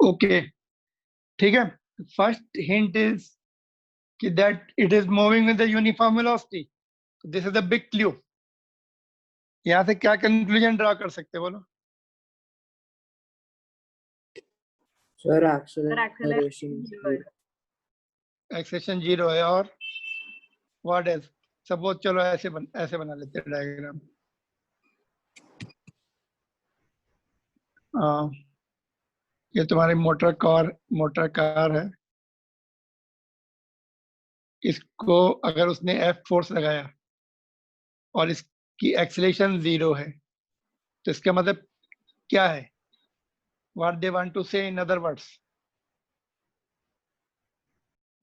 Okay, ठीक है। First hint is कि that it is moving with the uniform velocity. This is the big clue. यहाँ से क्या कंक्लूजन ड्रा कर सकते हैं, बोलो। सर एक्सेलरेशन जीरो है, और व्हाट इज सपोज, चलो ऐसे बना लेते हैं डायग्राम। ये तुम्हारी मोटर कार है। इसको अगर उसने F फोर्स लगाया और इसकी एक्सीलरेशन 0 है, तो इसका मतलब क्या है? व्हाट दे वांट टू से इन अदर वर्ड्स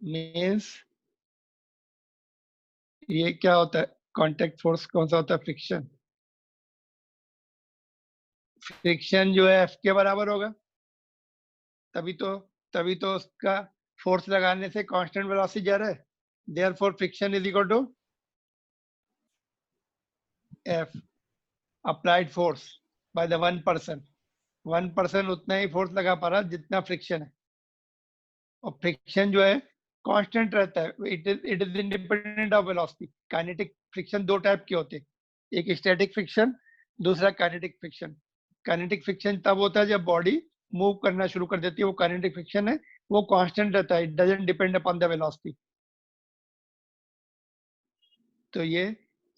मीन्स, ये क्या होता है? कांटेक्ट फोर्स कौन सा होता है? फ्रिक्शन जो है F के बराबर होगा, तभी तो उसका फोर्स लगाने से कांस्टेंट वेलोसिटी जा रहा है। Therefore friction is equal to F applied force by the 1%। उतना ही फोर्स लगा पा रहा जितना फ्रिक्शन है, और फ्रिक्शन जो है कांस्टेंट रहता है। It is independent of velocity. Kinetic friction दो टाइप के होते हैं, एक स्टैटिक फ्रिक्शन, दूसरा काइनेटिक फ्रिक्शन। काइनेटिक फ्रिक्शन तब होता है जब बॉडी मूव करना शुरू कर देती है, वो काइनेटिक फ्रिक्शन है, वो कांस्टेंट रहता है, it doesn't depend upon the velocity. तो ये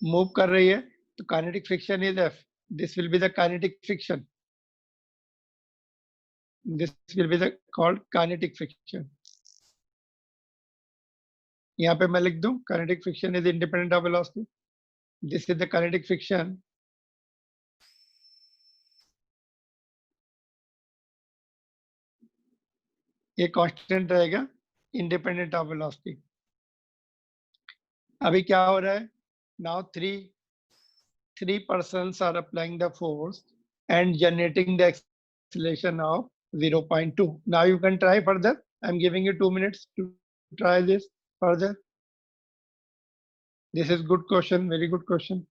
मूव कर रही है, तो kinetic friction is F। This will be the kinetic friction, this will be the called kinetic friction। यहाँ पे मैं लिख दूं kinetic friction is independent of velocity। this is the kinetic friction। ये कांस्टेंट रहेगा इंडिपेंडेंट ऑफ वेलोसिटी। अभी क्या हो रहा है? Now three persons are applying the force and generating the acceleration of 0.2। now you can try further। I'm giving you 2 minutes to try this further। this is good question, very good question।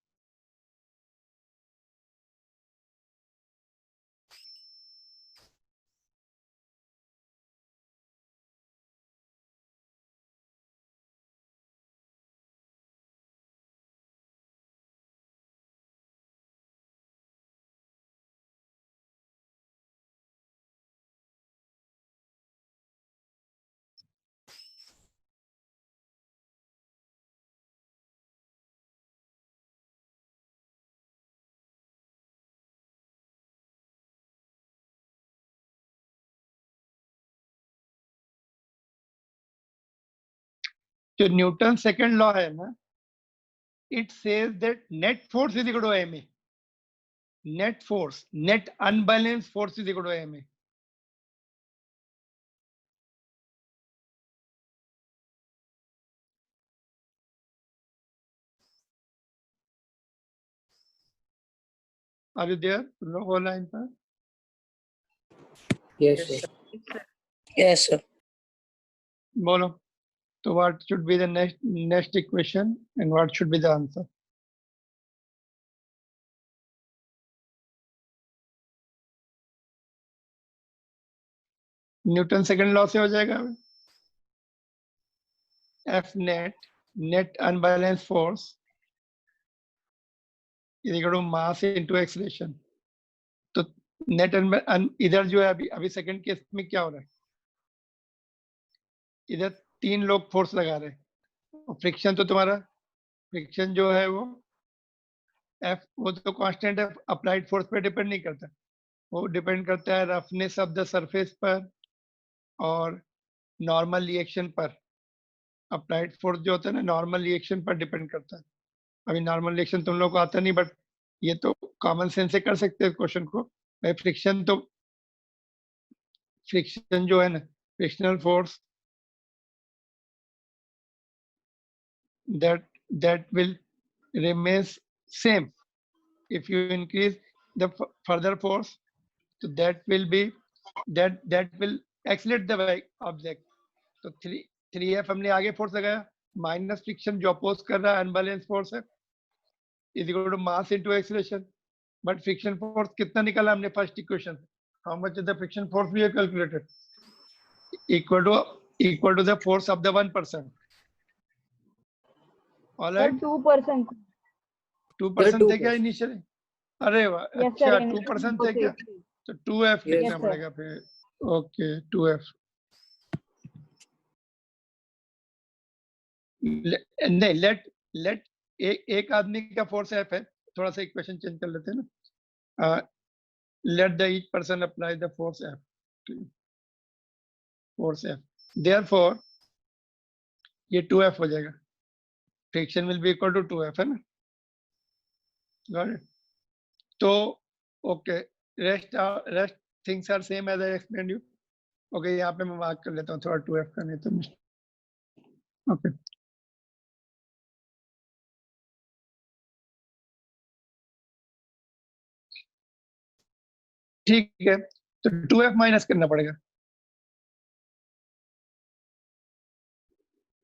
जो Newton second law है ना, it says that net force is equal to ma। net force, net unbalanced force is equal to ma। are you there? तुम लोग हो line पर? yes sir बोलो। तो what should be the next equation and what should be the answer? Newton second law से हो जाएगा। F net unbalanced force is equal to mass into acceleration। तो नेट इधर जो है अभी सेकंड केस में क्या हो रहा है? इधर 3 लोग फोर्स लगा रहे हैं, और फ्रिक्शन तो तुम्हारा फ्रिक्शन जो है वो F, वो तो कांस्टेंट है, अप्लाइड फोर्स पे डिपेंड नहीं करता। वो डिपेंड करता है रफनेस ऑफ द सरफेस पर और नॉर्मल रिएक्शन पर। अप्लाइड फोर्स जो होता है ना, नॉर्मल रिएक्शन पर डिपेंड करता है। अभी नॉर्मल रिएक्शन तुम लोग को आता नहीं, बट ये तो कॉमन सेंस से कर सकते हैं क्वेश्चन को। भाई फ्रिक्शन जो है ना, frictional force that will remains same if you increase the further force, so that will accelerate the object। तो 3F हमने आगे फोर्स लगाया, माइनस फ्रिक्शन जो अपोज कर रहा है अनबैलेंस फोर्स है, is equal to mass into acceleration. But friction force कितना निकाला हमने first equation? how much is the friction force we have calculated? Equal to the force of the one person. All Sir, right. 2%. 2% थे क्या initially? अरे वाह, Yes, अच्छा sir. 2% थे क्या? तो 2F Yes, लिखना sir. पड़ेगा फिर. Okay, 2F. नहीं, let एक आदमी का फोर्स F है. थोड़ा सा इक्वेशन चेंज कर लेते हैं ना. Let the each person apply the force F. Force F. Therefore, ये 2F हो जाएगा. Friction will be equal to 2F, है ना? Got it? तो okay, rest things are same as I explained you. Okay, यहाँ पे मैं मार्क कर लेता हूँ थोड़ा 2F का, नहीं तो okay. ठीक है, तो 2F माइनस करना पड़ेगा.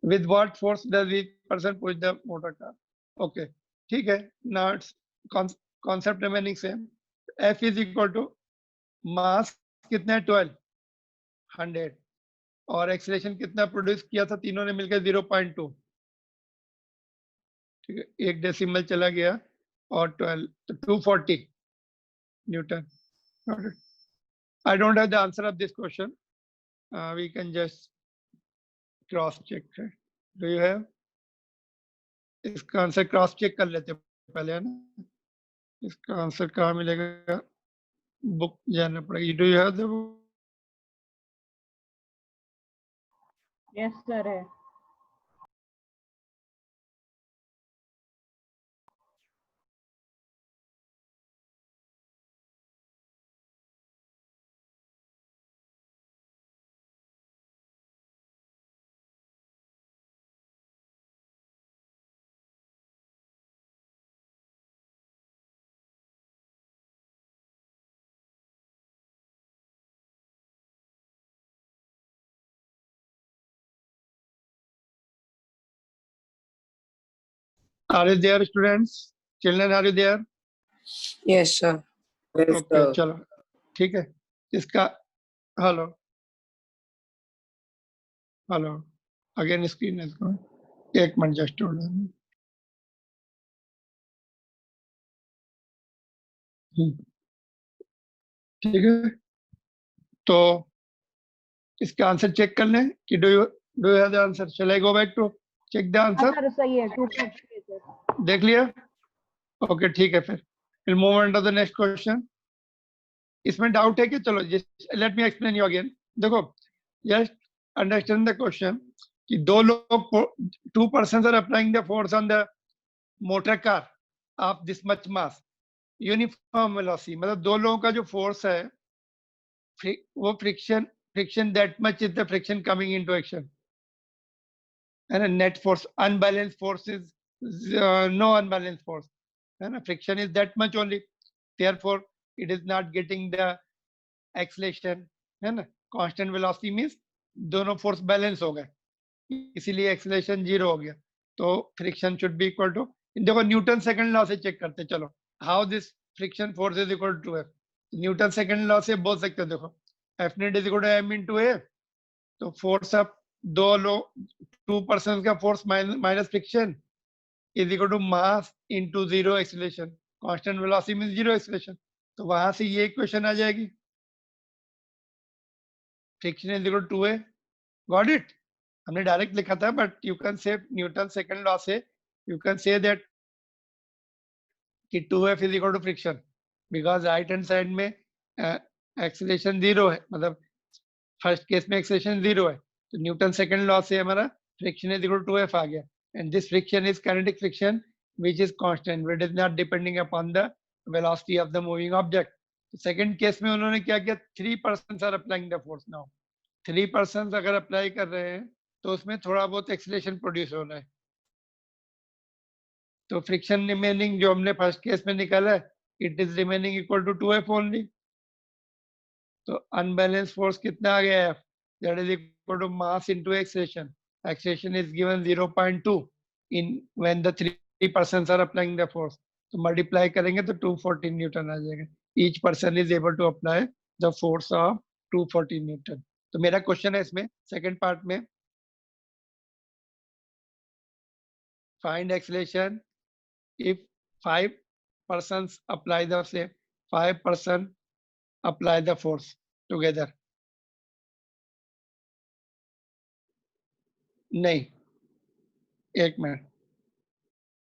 With what force does each person push the motor car? Okay, ठीक है. Now it's concept remaining same. F is equal to mass कितना है 100 और एक्सीलरेशन कितना प्रोड्यूस किया था तीनों ने मिलकर 0.2. ठीक है, एक डेसिमल चला गया और 12 तो 240 Newton. I don't have the answer of this question. We can just cross check. Do you have? इसका आंसर क्रॉस चेक कर लेते पहले, है ना. इसका आंसर कहाँ मिलेगा? बुक जाना पड़ेगा. Do you have the book? Yes, sir. है. Are you there, students? Children, are you there? Yes, sir. Yes, Okay, sir. चलो ठीक है. इसका हेलो हेलो अगेन स्क्रीन है इसको. एक मिनट जस्ट होल्ड. ठीक है, तो इसका आंसर चेक कर लें कि do you have the answer. Shall I go back to check the हाँ आंसर? सर, सही है. 2.3 है सर. देख लिया? ओके, ठीक है. फिर move on to the next question. इसमें डाउट है कि चलो let me explain you again. देखो, जस्ट अंडरस्टैंड द क्वेश्चन कि दो लोग 2 persons are applying the force on the motor car of this much mass uniform velocity. मतलब दो लोगों का जो फोर्स है वो friction that much is the friction coming into action. है ना. Net force unbalance force is no unbalance force, है ना. Friction is that much only, therefore it is not getting the acceleration, है ना. कांस्टेंट वेलोसिटी मींस दोनों force balance हो गए, इसीलिए एक्सीलरेशन 0 हो गया. तो friction should be equal to, देखो न्यूटन सेकंड लॉ से चेक करते. चलो, how this friction force is equal to F. Newton second law से बोल सकते हो. देखो, F net is equal to m into A. तो फोर्स ऑफ दो लोग 2 persons का force minus friction is equal to mass into 0 acceleration. Constant velocity means 0 acceleration. तो वहां से ये इक्वेशन आ जाएगी, friction is equal to A. Got it? हमने डायरेक्ट लिखा था, but you can say Newton second law से यू कैन से दैट कि 2F is equal to friction, because right hand side में एक्सीलरेशन 0 है. मतलब फर्स्ट केस में acceleration 0 है, तो न्यूटन सेकंड लॉ से हमारा friction is equal to 2F आ गया. And this friction is kinetic friction which is constant, it is not depending upon the velocity of the moving object. Second case में उन्होंने क्या किया? 3 persons are applying the force. now 3 persons अगर apply कर रहे हैं तो उसमें थोड़ा बहुत एक्सीलरेशन प्रोड्यूस हो रहा है. तो फ्रिक्शन रिमेनिंग जो हमने फर्स्ट केस में निकाला है, it is remaining equal to 2F only. तो अनबैलेंस फोर्स कितना आ गया? F, that is equal to mass into acceleration. Acceleration is given 0.2 in when the 3 persons are applying the force. तो मल्टीप्लाई करेंगे तो 240 न्यूटन आ जाएगा. Each person is able to apply the force of 240 Newton. तो मेरा question है इसमें second part में, find acceleration if 5 persons apply the say 5 person apply the force together। नहीं, एक मिनट,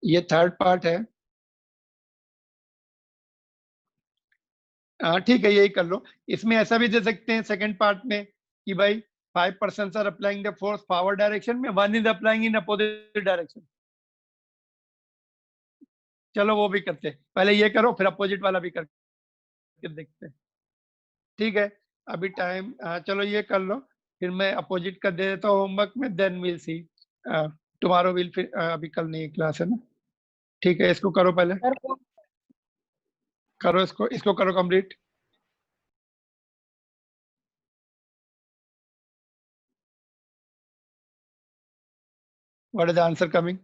ये थर्ड पार्ट है। हाँ ठीक है, यही कर लो। इसमें ऐसा भी दे सकते हैं सेकंड पार्ट में कि भाई 5 persons are applying the force forward direction में, 1 is applying in opposite direction। चलो वो भी करते हैं, पहले ये करो फिर अपोजिट वाला भी करके देखते हैं। ठीक है, अभी टाइम, चलो ये कर लो, फिर मैं अपोजिट का दे देता हूँ होमवर्क में, then will see tomorrow will, फिर अभी कल नहीं क्लास है ना। ठीक है, इसको करो पहले, सर करो इसको करो complete. What is the answer coming?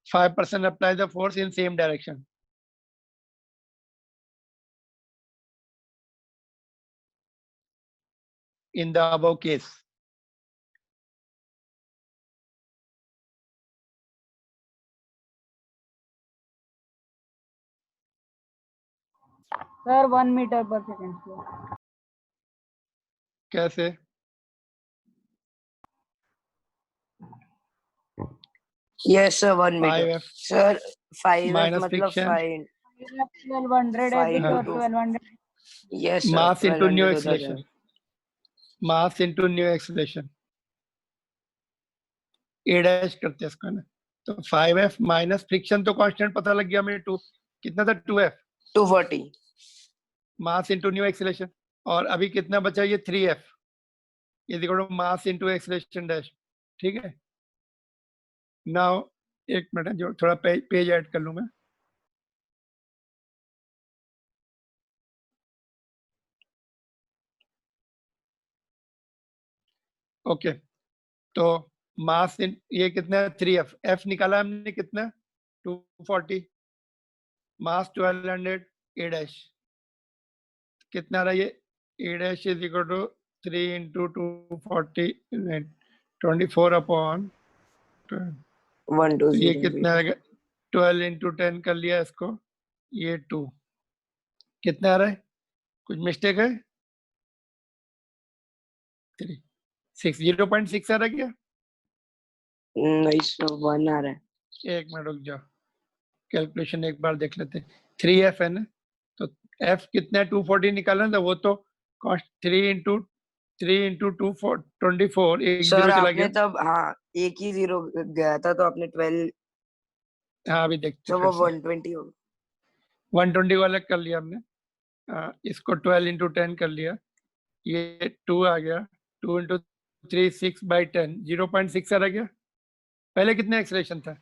Five person apply the force in same direction। In the above case, sir 1 meter पर सेकंड स्क्वायर। कैसे? Yes, sir. 1 meter. 5F Sir, 5F minus मतलब friction, 5. 1200 है Five तो into- 1200। Yes, sir. mass into new 1200 होता acceleration, है। mass into new acceleration, a dash करते हैं इसको ना। तो 5F माइनस फ्रिक्शन तो कांस्टेंट पता लग गया मेरे, 2 कितना था, 2F 240. Mass into new acceleration, और अभी कितना बचा, ये 3F is equal to mass into acceleration dash. ठीक है, नाउ एक मिनट, जो थोड़ा पेज ऐड कर लूं मैं। ओके, तो मास इन ये कितना है, 3F, F निकाला हमने कितना, 240, मास 1200, ए डैश कितना रहा, ये A dash is equal to 3 into 240, 24 upon 12। तो ये 120. कितना आएगा, 12 इंटू 10 कर लिया इसको, ये 2 कितना आ रहा है, कुछ मिस्टेक है, 3 6 0.6 आ रहा है क्या? नहीं सर, 1 आ रहा है। एक मिनट रुक जाओ, कैलकुलेशन एक बार देख लेते हैं। 3F है ना, तो F कितना है, 240 निकालना था, वो तो कॉस्ट 3 इंटू 24, एक सर जीरो चला आपने गया। तब हाँ एक ही 0 गया था तो आपने 12, हाँ अभी देखते तो हैं वो फिर से। 120 होगा। 120 वाला कर लिया हमने, इसको 12 इंटू 10 कर लिया, ये 2 आ गया, 2 इंटू 3 6/10, 0.6 आ रहा गया। पहले कितना एक्सलेशन था,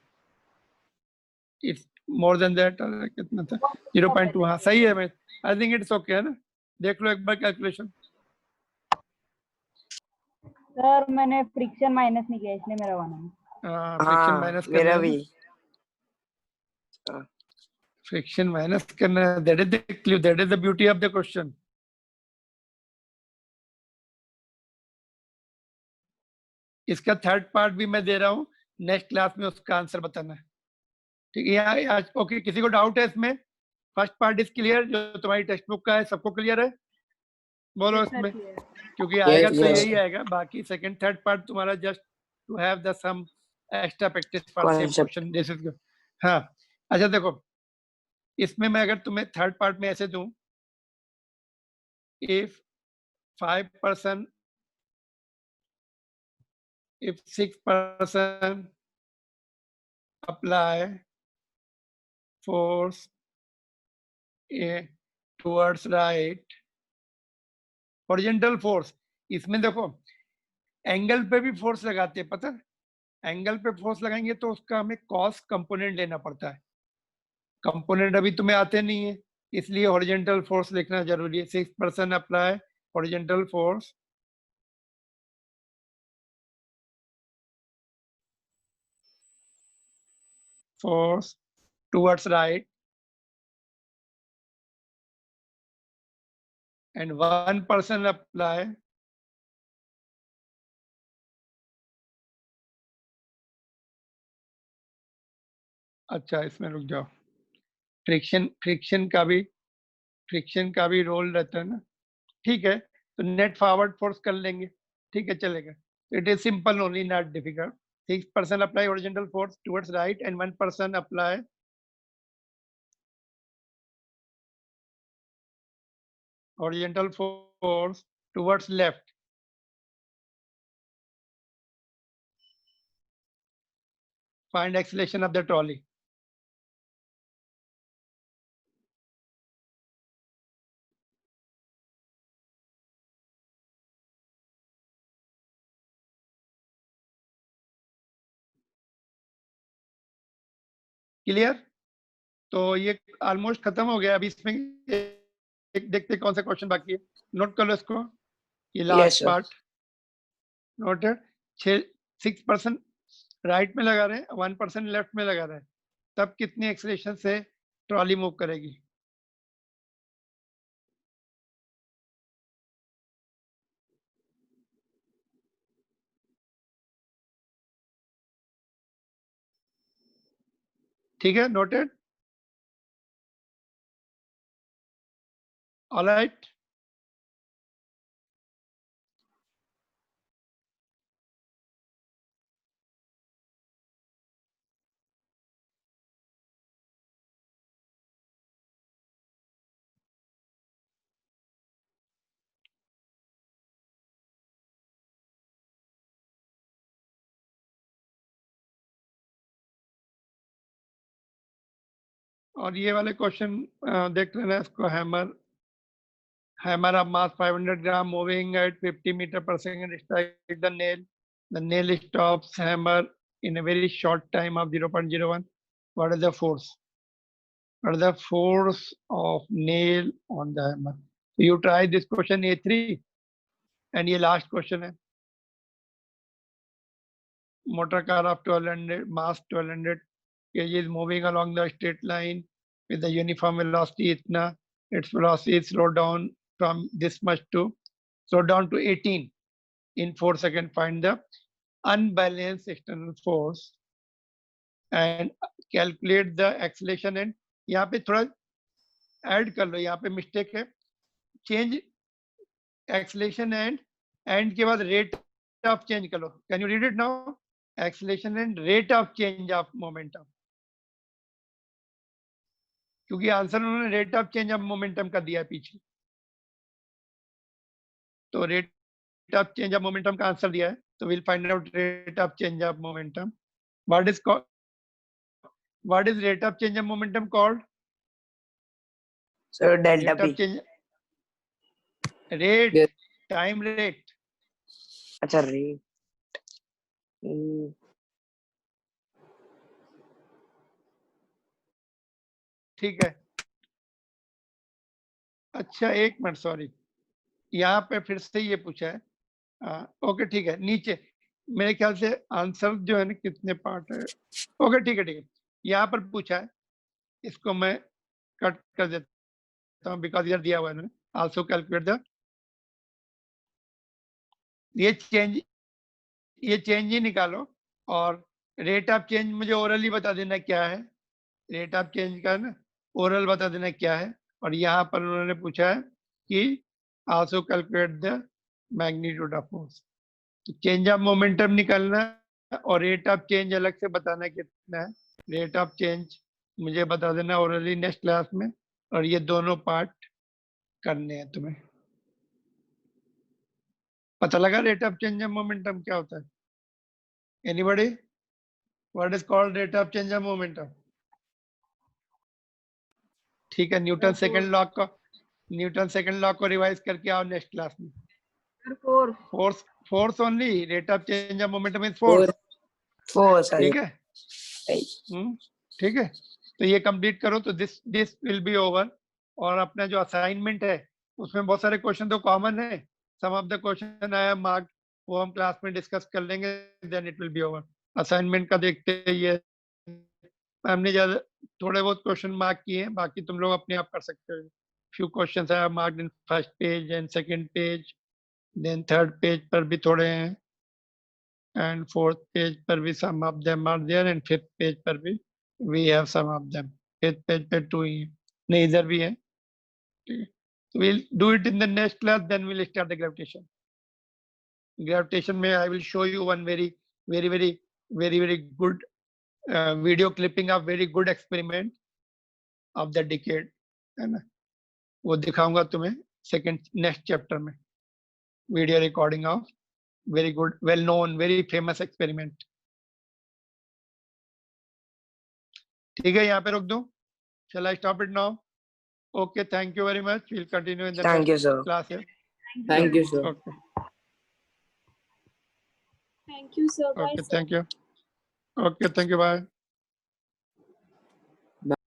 इट्स मोर देन दैट, कितना था, 0.2। हाँ सही है, मैं आई थिंक इट्स ओके है ना, देख लो एक बार कैलकुलेशन। सर मैंने फ्रिक्शन माइनस नहीं किया इसलिए मेरा 1 है। फ्रिक्शन हाँ माइनस मेरा करना भी। है, फ्रिक्शन माइनस करना है, that is the clue, that is the beauty of the question. इसका थर्ड पार्ट भी मैं दे रहा हूँ, नेक्स्ट क्लास में उसका आंसर बताना है। ठीक है, यहाँ ओके, किसी को डाउट है इसमें? फर्स्ट पार्ट इज क्लियर, जो तुम्हारी टेक्स्ट बुक का है, सबको क्लियर है, बोलो इसमें, क्योंकि आएगा तो yes. यही आएगा, बाकी सेकंड थर्ड पार्ट तुम्हारा just to have the some extra practice for same Concept. Question, this is. हाँ अच्छा देखो, इसमें मैं अगर तुम्हें थर्ड पार्ट में ऐसे दूं, if 5% if 6% apply force towards right horizontal force, इसमें देखो एंगल पे भी फोर्स लगाते हैं, पता है, एंगल पे फोर्स लगाएंगे तो उसका हमें कॉस कंपोनेंट लेना पड़ता है, कंपोनेंट अभी तुम्हें आते नहीं है, इसलिए हॉरिजॉन्टल फोर्स लिखना जरूरी है। 6% apply horizontal force force towards right and one person apply अच्छा इसमें रुक जाओ फ्रिक्शन का भी रोल रहता है ना ठीक है तो नेट फॉरवर्ड फोर्स कर लेंगे ठीक है चलेगा it is simple only not difficult 6% apply horizontal force towards right and 1% apply horizontal force towards left. Find acceleration of the trolley. Clear तो ये ऑलमोस्ट खत्म हो गया अभी इसमें एक देखते कौन सा क्वेश्चन बाकी है नोट कर लो इसको ये last sir. Part noted 6% right में लगा रहे हैं 1% लेफ्ट में लगा रहे हैं तब कितनी एक्सेलरेशन से ट्रॉली मूव करेगी ठीक है नोटेड ऑलराइट और ये वाले क्वेश्चन देख लेना इसको hammer of mass 500 gram moving at 50 meter per second strike the nail stops hammer in a very short time of 0.01 what is the force of nail on the hammer so you try this question A3 and ये last question है motor car of 1200 mass 1200 kg is moving along the straight line with the uniform velocity itna its velocity is slowed down from this much to slow down to 18 in 4 seconds. Find the unbalanced external force and calculate the acceleration and यहाँ पे थोड़ा add कर लो यहाँ पे mistake है change acceleration and के बाद rate of change कर लो can you read it now acceleration and rate of change of momentum क्योंकि आंसर उन्होंने rate of change of momentum का दिया पीछे तो rate of change of momentum का आंसर दिया है तो we'll find out rate of change of momentum what is rate of change of momentum called So delta rate of p. change rate Yes. time rate अच्छा rate. ठीक है अच्छा एक minute sorry यहाँ पे फिर से ये पूछा है ओके ठीक है नीचे मेरे ख्याल से आंसर जो है ना कितने पार्ट है ओके ठीक है यहाँ पर पूछा है इसको मैं कट कर देता हूँ बिकॉज इधर दिया हुआ है आल्सो कैलकुलेट द ये चेंज ही निकालो और रेट ऑफ चेंज मुझे ओरली बता देना क्या है रेट ऑफ चेंज का ना ओरल बता देना क्या है और यहाँ पर उन्होंने पूछा है कि also calculate the magnitude of force change of momentum निकालना और रेट ऑफ चेंज अलग से बताना कितना है रेट ऑफ चेंज मुझे बता देना ओरली नेक्स्ट क्लास में और ये दोनों पार्ट करने हैं तुम्हें पता लगा rate of change of momentum क्या होता है anybody what is called rate of change of momentum ठीक है न्यूटन सेकंड लॉ को रिवाइज करके आओ नेक्स्ट क्लास में force only rate of change of momentum is force ठीक है ठीक है तो ये कंप्लीट करो तो दिस विल बी ओवर और अपना जो असाइनमेंट है उसमें बहुत सारे क्वेश्चन तो कॉमन है सम ऑफ द क्वेश्चन आया मार्क वो हम क्लास में डिस्कस कर लेंगे then it will be over assignment का देखते ये मैम ने ज्यादा थोड़े बहुत क्वेश्चन मार्क किए हैं, बाकी तुम लोग अपने आप कर सकते हो। फ्यू क्वेश्चंस है marked in first page and second page, then third page पर भी थोड़े हैं, एंड फोर्थ पेज पर भी some of them are there, and fifth page पर भी we have some of them. Fifth page पे 2 ही है, नहीं इधर भी है। ठीक है, so we'll do it in the next class, then we'll start the gravitation. Gravitation में I will show you one very good video clipping of very good experiment of the decade, है ना, वो दिखाऊंगा तुम्हें सेकंड नेक्स्ट चैप्टर में, video recording of very good well known very famous experiment. ठीक है, यहाँ पे रोक दो। Shall I stop it now? Okay, thank you very much. We'll continue in the Thank you, next sir. class. Thank you, sir. Okay. Thank you, sir. Bye, Okay, sir. thank you. Okay, thank you. Bye.